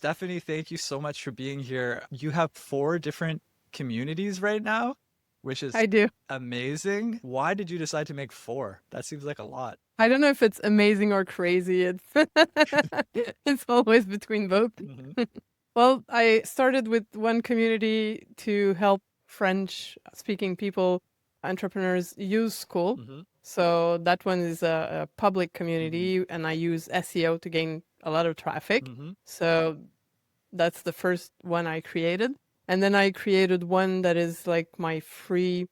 Stephanie, thank you so much for being here. You have 4 different communities right now, which is I do. amazing. Why did you decide to make 4? That seems like a lot. I don't know if it's amazing or crazy. It's it's always between both. Hmm. Well, I started with one community to help French speaking people, entrepreneurs use Skool. Hmm. So that one is a public Hmm. community, and I use SEO to gain a lot of traffic. Hmm. So that's the first one I created. And then I created one that is like my free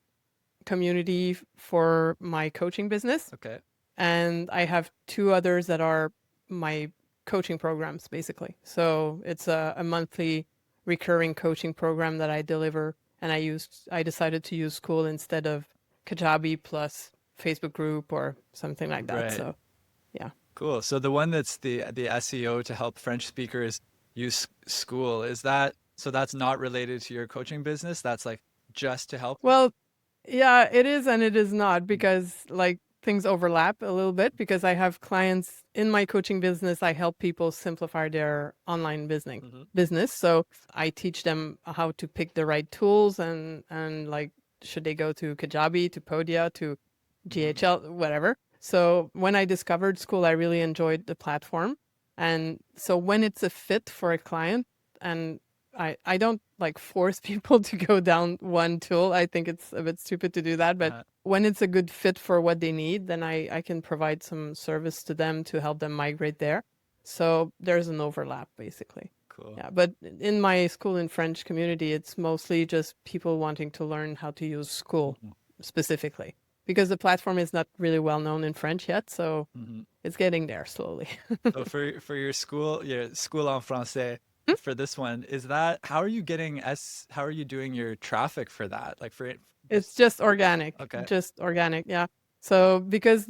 community for my coaching business. Okay. And I have 2 others that are my coaching programs, basically. So it's a monthly recurring coaching program that I deliver, and I decided to use Skool instead of Kajabi plus Facebook group or something like that. Right. So yeah. Cool. So the one that's the SEO to help French speakers use Skool, is that so that's not related to your coaching business? That's like just to help them? Well, yeah, it is and it is not because like things overlap a little bit because I have clients in my coaching business. I help people simplify their online Mm-hmm. business. So I teach them how to pick the right tools and like should they go to Kajabi, to Podia, to Mm-hmm. GHL, whatever. So when I discovered Skool, I really enjoyed the platform. And so when it's a fit for a client and I don't like force people to go down one tool. I think it's a bit stupid to do that. But Uh-huh. when it's a good fit for what they need, then I can provide some service to them to help them migrate there. So there's an overlap basically. Cool. Yeah. But in my Skool in French community, it's mostly just people wanting to learn how to use Skool Mhm. specifically because the platform is not really well known in French yet. So Mhm. it's getting there slowly. So for your school en français, for this one, is that how are you doing your traffic for that? Like for it It's just okay. just organic, yeah. So because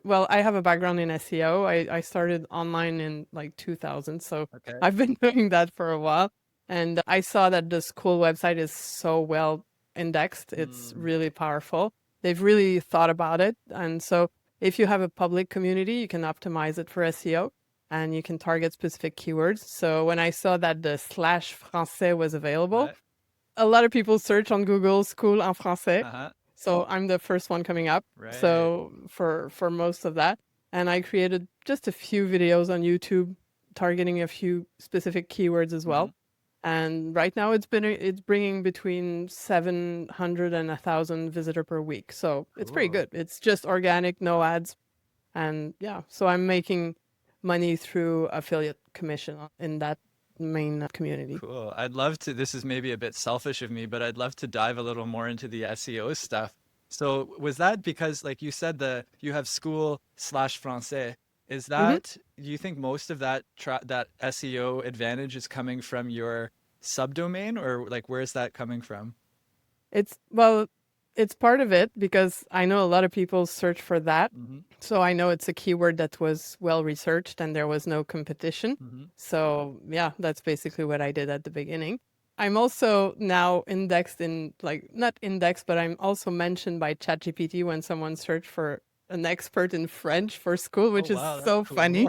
well, I have a background in SEO. I started online in like 2000, so Okay. I've been doing that for a while. And I saw that the school website is so well indexed. It's Mm, really powerful. They've really thought about it. And so if you have a public community, you can optimize it for SEO and you can target specific keywords. So when I saw that the slash français was available, right. a lot of people search on Google School en français. Uh-huh. So I'm the first one coming up. Right. So for most of that, and I created just a few videos on YouTube targeting a few specific keywords as Hmm. well. And right now it's bringing between 700 and 1,000 visitor per week. So it's pretty Cool. good. It's just organic, no ads, and yeah. So I'm making money through affiliate commission in that main community. Cool. I'd love to, this is maybe a bit selfish of me, but I'd love to dive a little more into the SEO stuff. So was that because, like you said, you have school slash français. Is Mm-hmm. that, do you think most of that SEO advantage is coming from your subdomain, or like where's that coming from? It's well, it's part of it because I know a lot of people search for that. Hmm. So I know it's a keyword that was well researched and there was no competition. Hmm. So yeah, that's basically what I did at the beginning. I'm also now indexed in like not indexed, but I'm also mentioned by ChatGPT when someone searched for an expert in French for school, Oh which is wow, that's so cool. funny.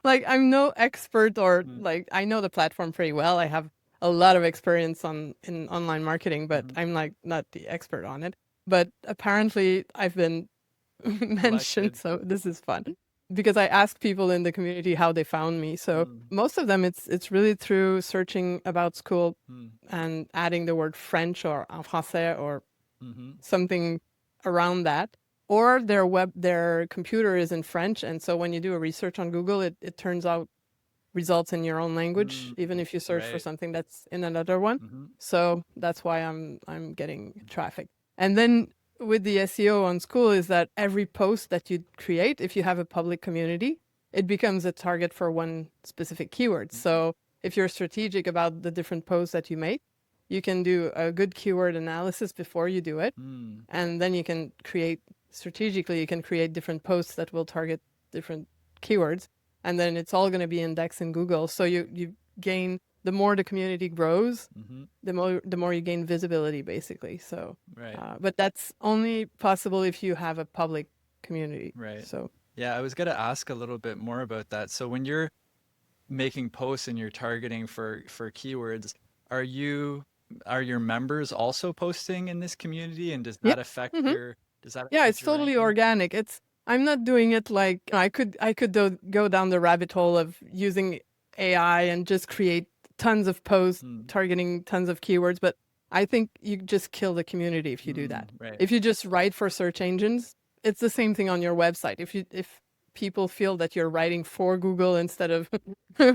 Like I'm no expert or Mm-hmm. like I know the platform pretty well. I have a lot of experience on in online marketing, but I'm like not the expert on it. But apparently I've been mentioned, Selected. so this is fun because I ask people in the community how they found me. So Mm. most of them it's really through searching about school Mm. and adding the word French or en français or Hmm. something around that. Or their computer is in French, and so when you do a research on Google, it turns out results in your own language, Mm. even if you search for Right. something that's in another one. Hmm. So that's why I'm getting traffic. And then with the SEO on Skool is that every post that you create, if you have a public community, it becomes a target for one specific keyword. So if you're strategic about the different posts that you make, you can do a good keyword analysis before you do it. Mm. And then you can create strategically, you can create different posts that will target different keywords. And then it's all going to be indexed in Google. So you gain the more the community grows, Hmm. the more you gain visibility, basically. So, Right. but that's only possible if you have a public community. Right. So, Yeah, I was gonna ask a little bit more about that. So when you're making posts and you're targeting for keywords, are you are your members also posting in this community, and Yeah. Hmm. does that Yeah, affect it's your totally ranking? organic. I'm not doing it like I could go down the rabbit hole of using AI and just create tons of posts Mm, targeting tons of keywords, but I think you just kill the community if you do that. right. If you just write for search engines, it's the same thing on your website. If people feel that you're writing for Google instead of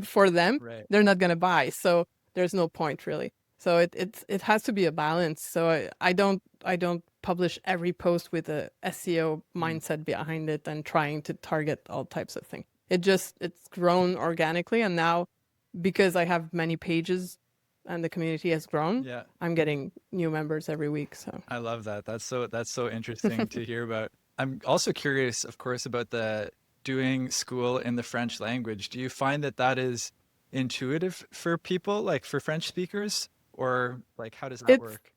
for them, Right. they're not going to buy. So there's no point really. So it has to be a balance. So I don't publish every post with a SEO Mm, mindset behind it and trying to target all types of things. It's grown organically, and now because I have many pages and the community has grown, yeah. I'm getting new members every week. So I love that. That's so interesting to hear about. I'm also curious, of course, about the doing school in the French language. Do you find that that is intuitive for people, like for French speakers, or like how does that it's work?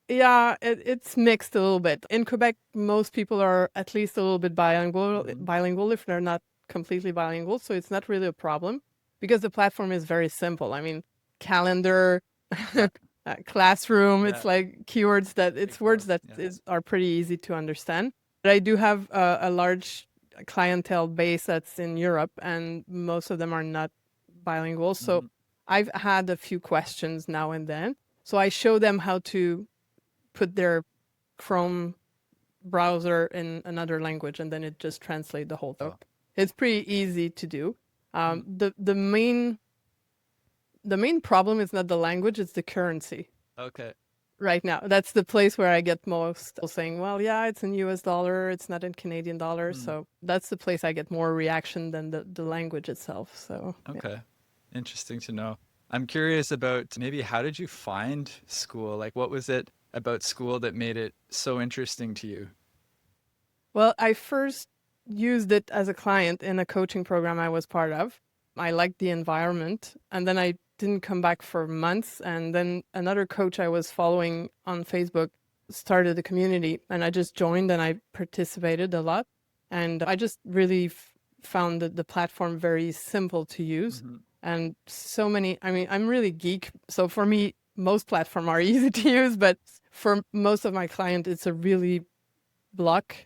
yeah, it's mixed a little bit. In Quebec, most people are at least a little bit Hmm. bilingual if they're not completely bilingual. So it's not really a problem because the platform is very simple. I mean, calendar, Yeah, classroom, yeah, it's like keywords that pretty it's words close. that Yeah. are pretty easy to understand. But I do have a large clientele base that's in Europe, and most of them are not bilingual. So Hmm. I've had a few questions now and then. So I show them how to put their Chrome browser in another language, and then it just translates the whole thing. Oh. It's pretty easy to do. Mm. The main problem is not the language; it's the currency. Okay. Right now, that's the place where I get most people saying, "Well, yeah, it's in US dollar, it's not in Canadian dollar." Mm. So that's the place I get more reaction than the language itself. So yeah. Okay. Interesting to know. I'm curious about maybe how did you find Skool? Like, what was it about Skool that made it so interesting to you? Well, I first used it as a client in a coaching program I was part of. I liked the environment, and then I didn't come back for months. And then another coach I was following on Facebook started a community, and I just joined and I participated a lot. And I just really found the platform very simple to use. Hmm. And so many, I mean, I'm really geek. So for me, most platforms are easy to use, but for most of my clients, it's a really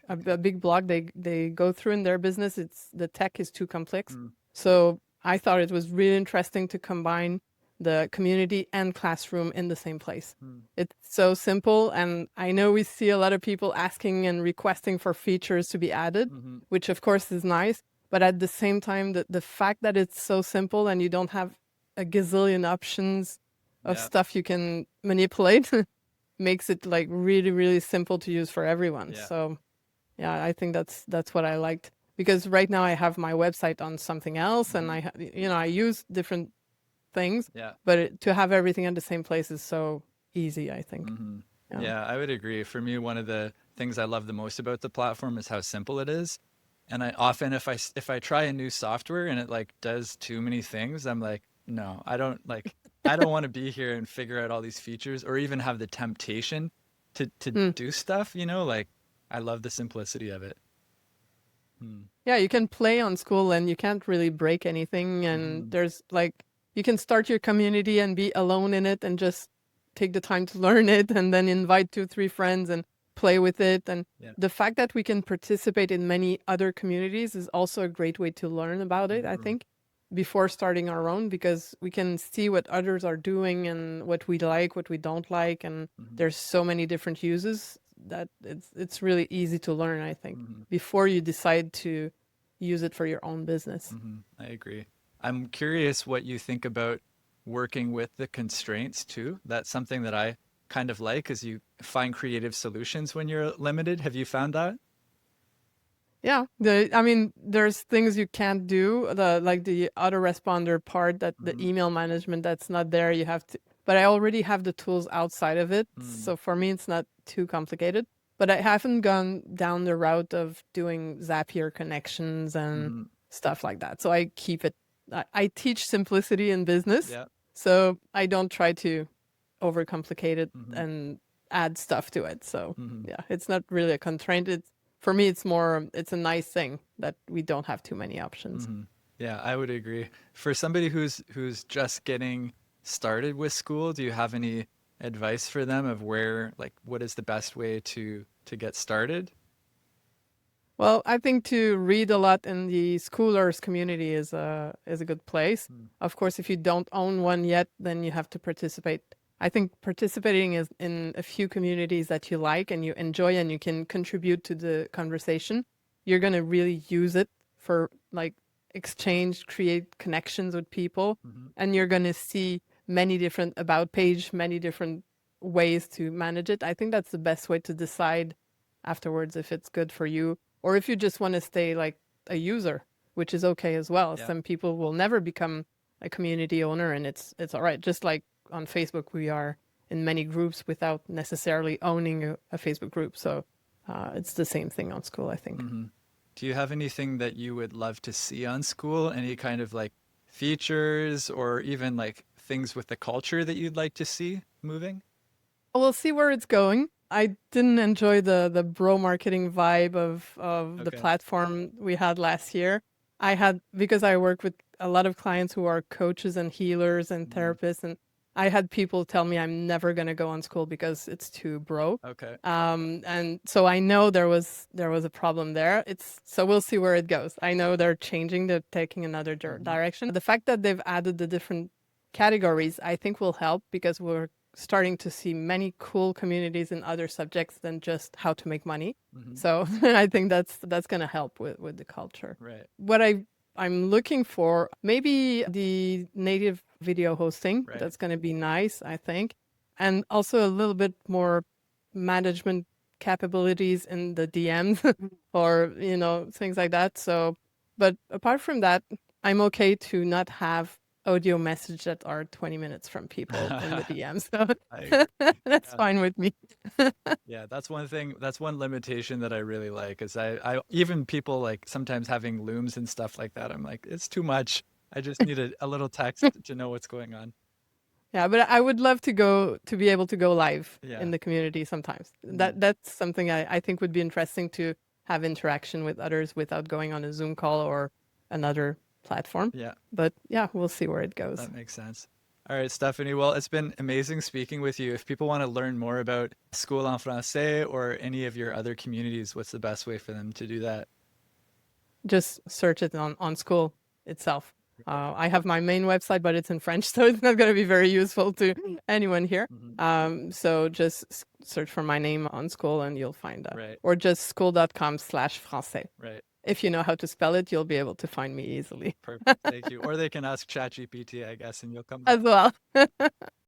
a big block they go through in their business. It's the tech is too complex. Mm. So I thought it was really interesting to combine the community and classroom in the same place. Mm. It's so simple, and I know we see a lot of people asking and requesting for features to be added, Hmm. which of course is nice. But at the same time, the fact that it's so simple and you don't have a gazillion options of Yeah. stuff you can manipulate makes it like really, really simple to use for everyone. Yeah. So yeah, I think that's what I liked because right now I have my website on something else, and Hmm. I use different things, Yeah. but to have everything at the same place is so easy, I think. Hmm. Yeah. Yeah, I would agree. For me, one of the things I love the most about the platform is how simple it is. And I often, if I try a new software and it like does too many things, I'm like, no, I don't want to be here and figure out all these features or even have the temptation to Hmm. do stuff, you know, like I love the simplicity of it. Mm. Yeah, you can play on School and you can't really break anything. And Hmm. there's like, you can start your community and be alone in it and just take the time to learn it and then invite 2, 3 friends and play with it. And Yeah. the fact that we can participate in many other communities is also a great way to learn about it, I Hmm. think, before starting our own, because we can see what others are doing and what we like, what we don't like. And Hmm. there's so many different uses that it's really easy to learn, I think, Hmm. before you decide to use it for your own business. Hmm. I agree. I'm curious what you think about working with the constraints too. That's something that I kind of like, is you find creative solutions when you're limited. Have you found that? Yeah, I mean, there's things you can't do, like the autoresponder part, that the Hmm. email management that's not there. You have to, but I already have the tools outside of it, Mm. so for me it's not too complicated. But I haven't gone down the route of doing Zapier connections and Hmm. stuff like that. So I keep it. I teach simplicity in business, Yeah. so I don't try to overcomplicate it Hmm. and add stuff to it. So Hmm. yeah, it's not really a constraint. It's for me, it's more, it's a nice thing that we don't have too many options. Hmm. Yeah, I would agree. For somebody who's just getting started with Skool, do you have any advice for them of where, like, what is the best way to get started? Well, I think to read a lot in the schoolers community is a good place. Mm. Of course, if you don't own one yet, then you have to participate. I think participating is in a few communities that you like and you enjoy and you can contribute to the conversation, you're going to really use it for like exchange, create connections with people, Hmm. and you're going to see many different about page, many different ways to manage it. I think that's the best way to decide afterwards if it's good for you or if you just want to stay like a user, which is okay as well. Yeah. Some people will never become a community owner, and it's all right. Just like on Facebook, we are in many groups without necessarily owning a Facebook group. So it's the same thing on Skool, I think. Hmm. Do you have anything that you would love to see on Skool? Any kind of like features or even like things with the culture that you'd like to see moving? We'll see where it's going. I didn't enjoy the bro marketing vibe of the Okay. platform we had last year. I had because I work with a lot of clients who are coaches and healers and Hmm. therapists, and I had people tell me I'm never gonna go on Skool because it's too bro. Okay. And so I know there was a problem there. It's so we'll see where it goes. I know they're changing, they're taking another Hmm. direction. The fact that they've added the different categories, I think will help because we're starting to see many cool communities in other subjects than just how to make money. Hmm. So I think that's going to help with the culture. Right. What I'm looking for, maybe the native video hosting. Right. That's going to be nice, I think. And also a little bit more management capabilities in the DMs or, things like that. So, but apart from that, I'm okay to not have audio message that are 20 minutes from people in the DMs. So I agree. that's Yeah. fine with me. Yeah, that's one thing, that's one limitation that I really like is I even people like sometimes having looms and stuff like that, I'm like, it's too much. I just need a little text to know what's going on. Yeah, but I would love to be able to go live Yeah. in the community sometimes. Mm. That's something I think would be interesting to have interaction with others without going on a Zoom call or another platform. Yeah, But yeah, we'll see where it goes. that makes sense. All right, Stephanie. Well, it's been amazing speaking with you. If people want to learn more about Skool en Français or any of your other communities, what's the best way for them to do that? Just search it on Skool itself. Right. I have my main website, but it's in French, so it's not going to be very useful to anyone here. Hmm. So just search for my name on Skool and you'll find that. Right. Or just skool.com/français. Right. If you know how to spell it, you'll be able to find me easily Perfect. Thank you. Or they can ask ChatGPT, I guess, and you'll come up. as well.